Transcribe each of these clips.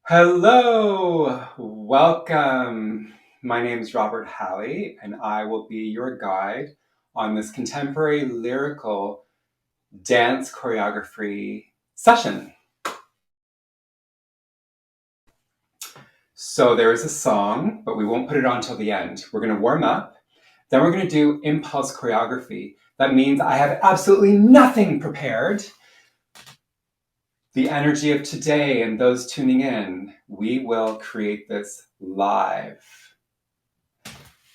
Hello, welcome. My name is Robert Halley, and I will be your guide on this contemporary lyrical dance choreography session. So there is a song, but we won't put it on till the end. We're going to warm up, then we're going to do impulse choreography. That means I have absolutely nothing prepared. The energy of today and those tuning in, we will create this live.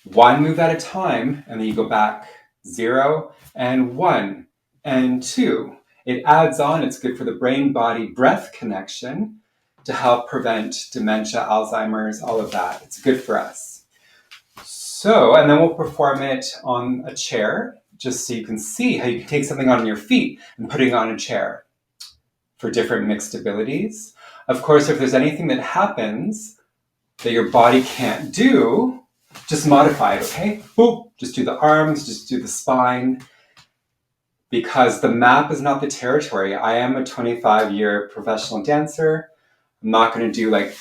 One move at a time, and then you go back 0 and 1 and 2. It adds on, it's good for the brain body breath connection to help prevent dementia, Alzheimer's, all of that. It's good for us. So, and then we'll perform it on a chair, just so you can see how you can take something on your feet and put it on a chair for different mixed abilities. Of course, if there's anything that happens that your body can't do, just modify it, okay? Boop, just do the arms, just do the spine, because the map is not the territory. I am a 25-year professional dancer. I'm not going to do like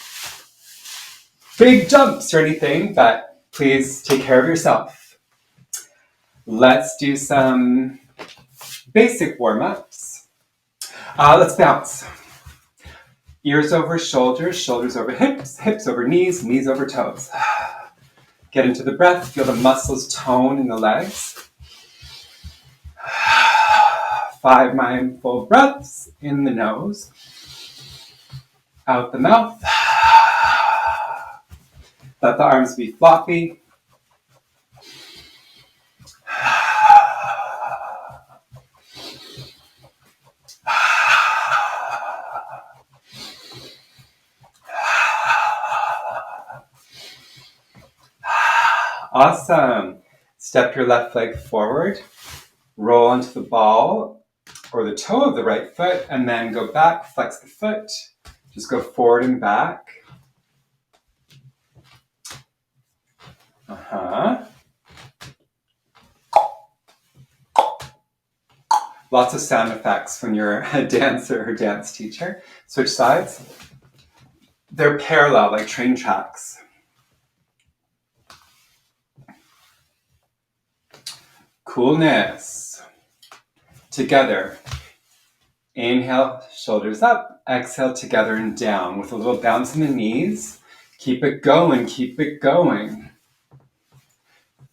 big jumps or anything, but please take care of yourself. Let's do some basic warm-ups. Let's bounce. Ears over shoulders, shoulders over hips, hips over knees, knees over toes. Get into the breath, feel the muscles tone in the legs. 5 mindful breaths in the nose, out the mouth. Let the arms be floppy. Awesome. Step your left leg forward, roll onto the ball or the toe of the right foot, and then go back, flex the foot. Just go forward and back. Lots of sound effects when you're a dancer or dance teacher. Switch sides. They're parallel, like train tracks. Coolness. Together. Inhale, shoulders up. Exhale, together and down with a little bounce in the knees. Keep it going, keep it going.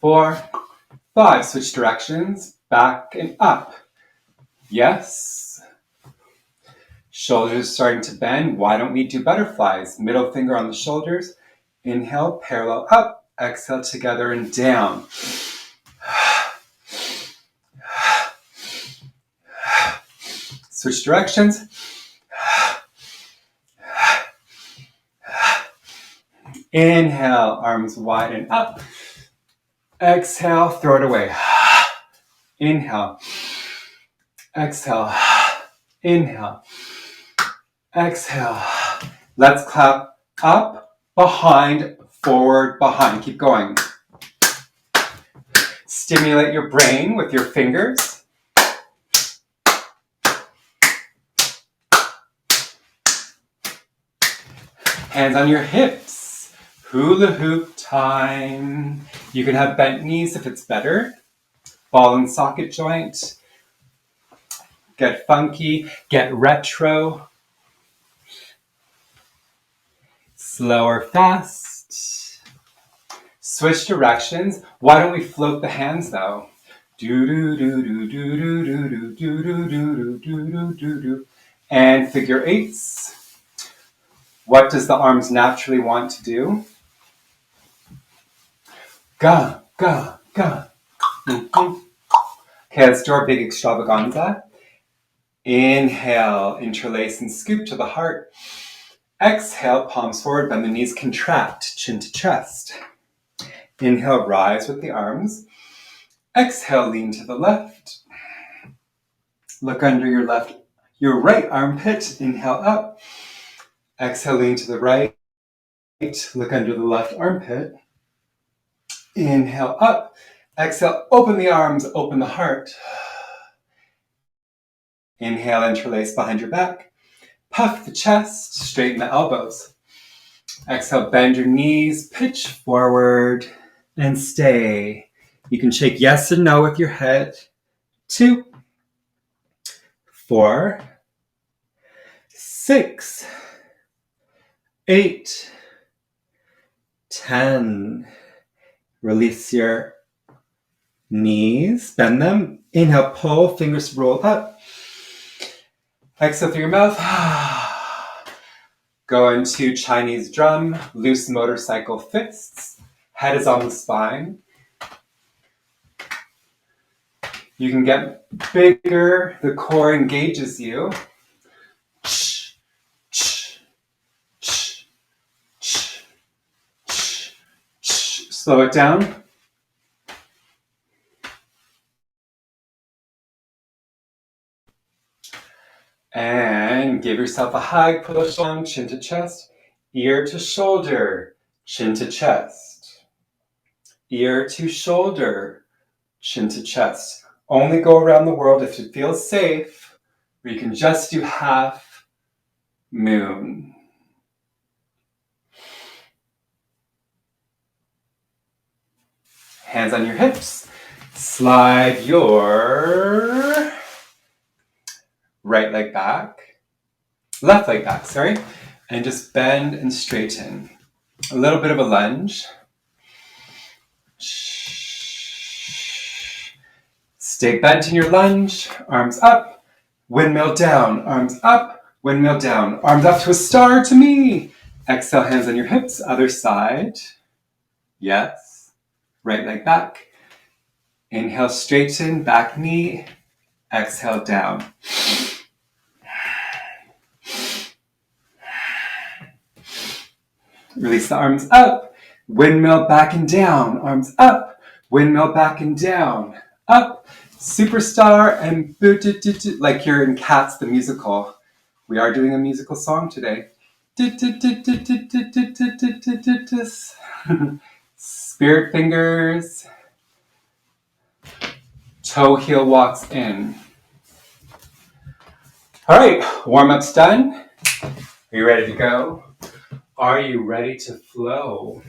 4, 5, switch directions. Back and up. Yes. Shoulders starting to bend. Why don't we do butterflies? Middle finger on the shoulders. Inhale, parallel up. Exhale, together and down. Switch directions. Inhale, arms wide and up. Exhale, throw it away. Inhale. Exhale. Inhale. Exhale. Let's clap up, behind, forward, behind. Keep going. Stimulate your brain with your fingers. Hands on your hips. Hula hoop time. You can have bent knees if it's better. Ball and socket joint. Get funky. Get retro. Slow or fast. Switch directions. Why don't we float the hands though? Do do do do do do do do do do do do do do. And figure eights. What does the arms naturally want to do? Ga, ga, ga. Mm-hmm. Okay, let's do our big extravaganza. Inhale, interlace and scoop to the heart. Exhale, palms forward, bend the knees, contract, chin to chest. Inhale, rise with the arms. Exhale, lean to the left. Look under your right armpit. Inhale up. Exhale, lean to the right. Look under the left armpit. Inhale up. Exhale, open the arms, open the heart. Inhale, interlace behind your back. Puff the chest, straighten the elbows. Exhale, bend your knees, pitch forward, and stay. You can shake yes and no with your head. 2, 4, 6, 8, 10. Release your knees, bend them. Inhale, pull, fingers roll up. Exhale through your mouth. Go into Chinese drum, loose motorcycle fists. Head is on the spine. You can get bigger. The core engages you. Slow it down. And give yourself a hug, push on, chin to chest, ear to shoulder, chin to chest, ear to shoulder, chin to chest. Only go around the world if it feels safe, or you can just do half moon. Hands on your hips. Slide your right leg back, left leg back, sorry, and just bend and straighten. A little bit of a lunge. Stay bent in your lunge, arms up, windmill down, arms up, windmill down, arms up to a star to me. Exhale, hands on your hips, other side. Yes. Right leg back. Inhale, straighten, back knee. Exhale, down. Release the arms up, windmill back and down, arms up, windmill back and down, up, superstar, and like you're in Cats the musical. We are doing a musical song today. Spirit fingers. Toe heel walks in. All right, warm-up's done. Are you ready to go? Are you ready to flow?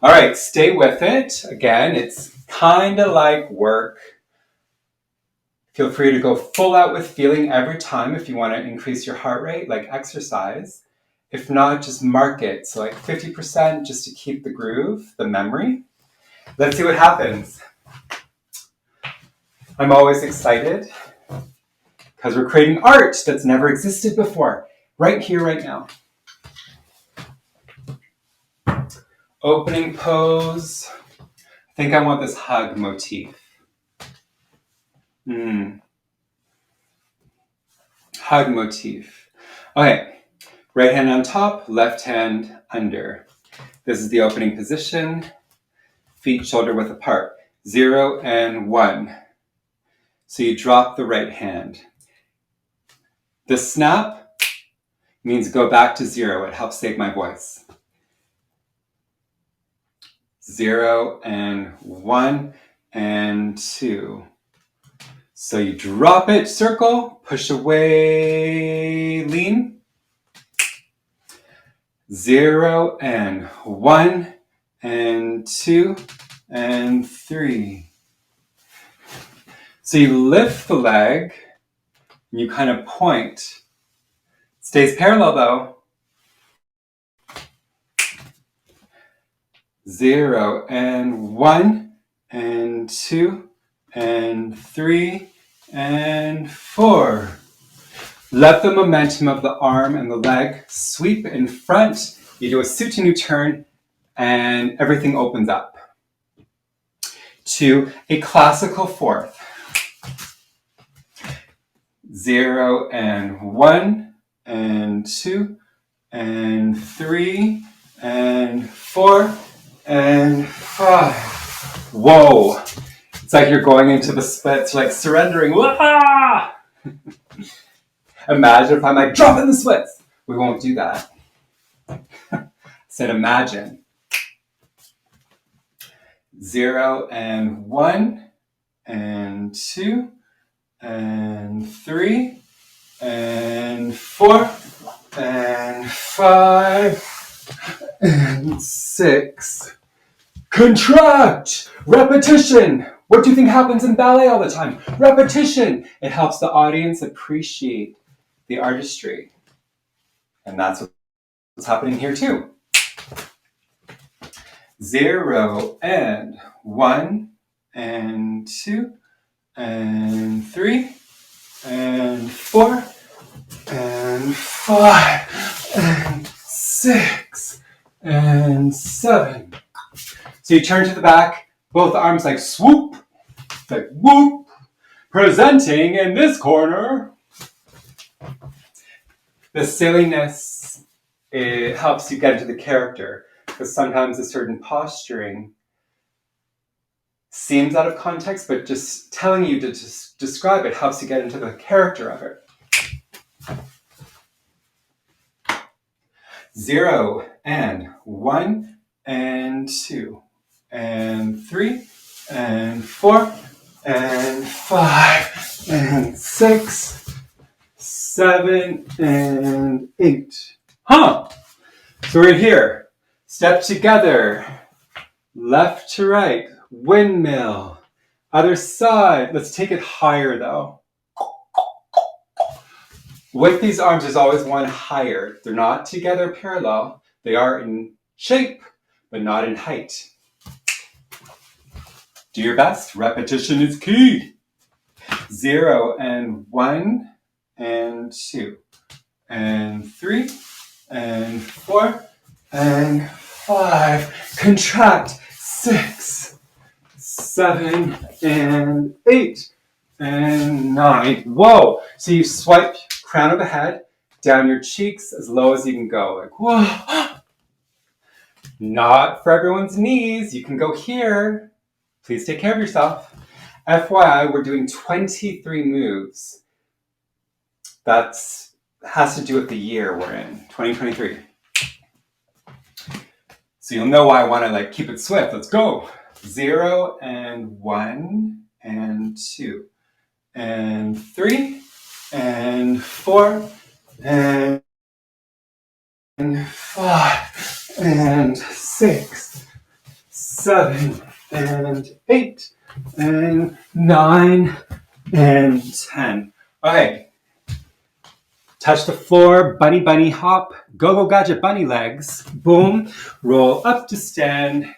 All right, stay with it. Again, it's kind of like work. Feel free to go full out with feeling every time if you want to increase your heart rate, like exercise. If not, just mark it. So like 50% just to keep the groove, the memory. Let's see what happens. I'm always excited because we're creating art that's never existed before. Right here, right now. Opening pose. I think I want this hug motif. Hug motif. Okay, right hand on top, left hand under. This is the opening position. Feet shoulder width apart. 0 and 1. So you drop the right hand. The snap means go back to 0. It helps save my voice. 0 and 1 and 2. So you drop it, circle, push away, lean. 0 and 1 and 2 and 3. So you lift the leg, and you kind of point. Stays parallel though. 0 and 1 and 2 and 3 and 4. Let the momentum of the arm and the leg sweep in front. You do a soutenu turn and everything opens up to a classical fourth. 0 and 1 and 2 and 3 and 4 and 5. Whoa. It's like you're going into the splits, like surrendering. Wah! Imagine if I'm like, drop in the splits. We won't do that. I said imagine. 0 and 1 and 2 and 3 and 4 and 5 and 6. Contract! Repetition! What do you think happens in ballet all the time? Repetition! It helps the audience appreciate the artistry. And that's what's happening here too. 0 and 1 and 2 and 3 and 4 and 5 and 6 and 7. So you turn to the back, both arms like swoop, like whoop, presenting in this corner. The silliness, it helps you get into the character, because sometimes a certain posturing seems out of context, but just telling you to just describe it helps you get into the character of it. 0 and 1 and 2 and 3 and 4 and 5 and 6, 7 and 8. Huh! So we're here. Step together. Left to right. Windmill. Other side. Let's take it higher though. With these arms, there's always one higher. They're not together parallel. They are in shape, but not in height. Do your best. Repetition is key. 0 and 1 and 2 and 3 and 4 and 5. Contract. 6, 7 and 8 and 9. Whoa! So you swipe crown of the head down your cheeks as low as you can go. Like, whoa! Not for everyone's knees. You can go here. Please take care of yourself. FYI, we're doing 23 moves. That has to do with the year we're in, 2023. So you'll know why I want to keep it swift. Let's go. 0 and 1 and 2 and 3 and 4 and 5 and 6, 7 and 8 and 9 and 10. Okay. Touch the floor, bunny, bunny, hop, go-go gadget, bunny legs, boom, roll up to stand.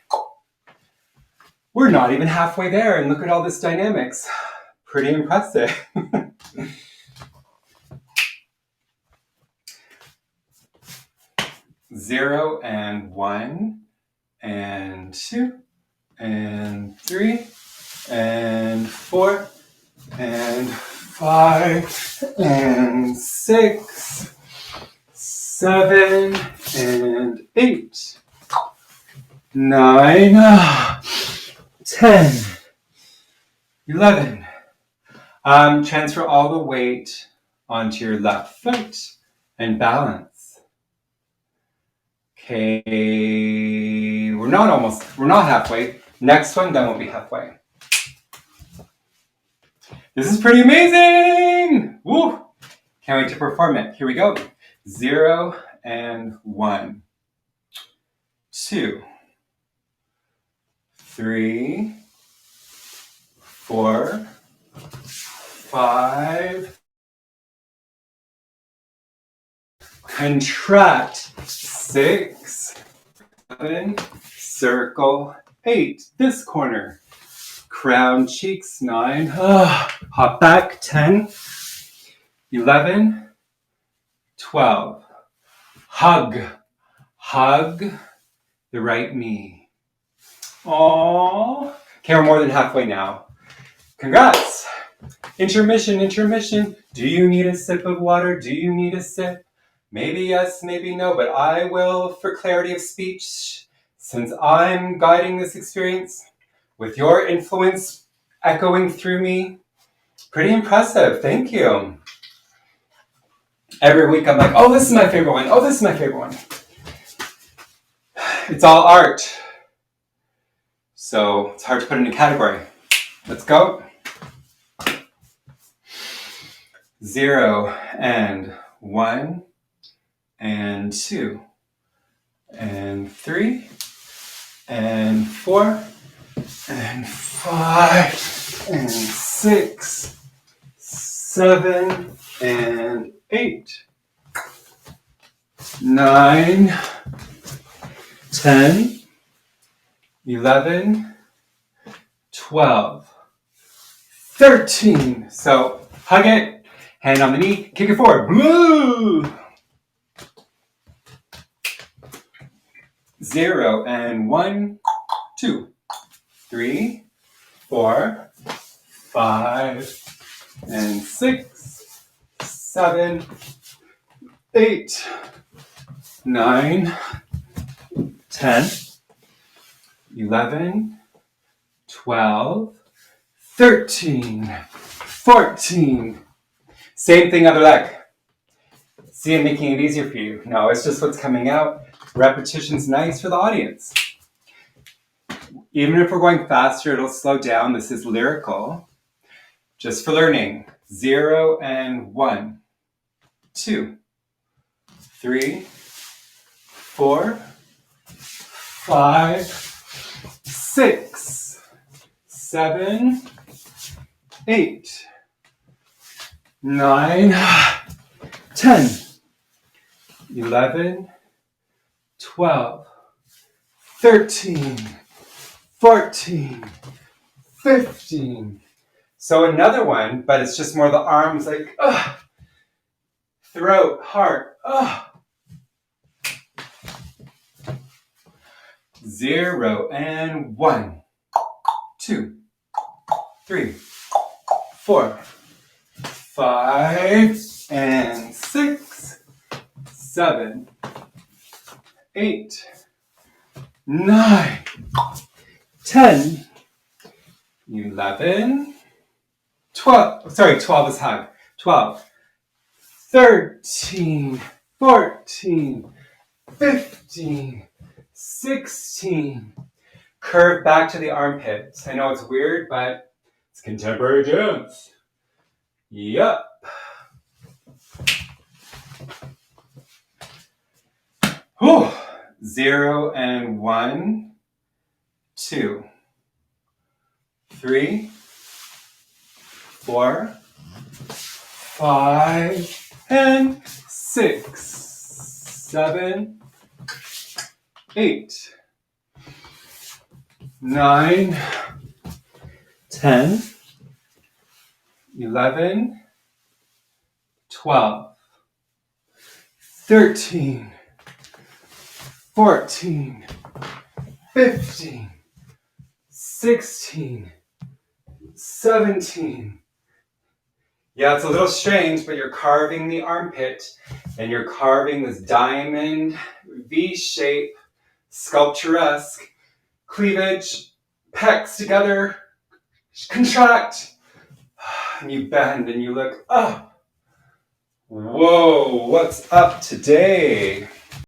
We're not even halfway there, and look at all this dynamics. Pretty impressive. 0 and 1 and 2 and 3 and 4 and 5 and 6, 7 and 8, 9, 10, 11. Transfer all the weight onto your left foot and balance. Okay, we're not halfway. Next one, then we'll be halfway. This is pretty amazing! Woo! Can't wait to perform it. Here we go. 0 and 1, 2, 3, 4, 5. Contract. 6, 7. Circle. 8. This corner. Crown cheeks. 9. Hop back. 10. 11. 12. Hug. Hug the right knee. Aww. Okay, we're more than halfway now. Congrats. Intermission, intermission. Do you need a sip of water? Do you need a sip? Maybe yes, maybe no, but I will, for clarity of speech, since I'm guiding this experience, with your influence echoing through me. Pretty impressive. Thank you. Every week I'm like, oh, this is my favorite one. Oh, this is my favorite one. It's all art. So it's hard to put in a category. Let's go. 0 and 1 and 2, and 3, and 4, and 5, and 6, 7, and 8, 9, 10, 11, 12, 13. So hug it, hand on the knee, kick it forward. Blue. 0 and 1, 2, 3, 4, 5, and 6, 7, 8, 9, 10, 11, 12, 13, 14. Same thing, other leg. See, I'm making it easier for you. No, it's just what's coming out. Repetition's nice for the audience. Even if we're going faster, it'll slow down. This is lyrical. Just for learning. 0 and 1, 2, 3, 4, 5, 6, 7, 8, 9, 10, 11, 12, 13, 14, 15. So another one, but it's just more the arms like, throat, heart, 0 and 1, 2, 3, 4, 5, and 6, 7, 8, 9, 10, 11, 12. Sorry, 12 is hug. 12, 13, 14, 15, 16. Curve back to the armpits. I know it's weird, but it's contemporary dance. Yup. Whew. 0 and 1, 2, 3, 4, 5, and 6, 7, 8, 9, 10, 11, 12, 13, 14, 15, 16, 17. Yeah, it's a little strange, but you're carving the armpit and you're carving this diamond V shape, sculpturesque, cleavage, pecs together, contract, and you bend and you look up. Whoa, what's up today?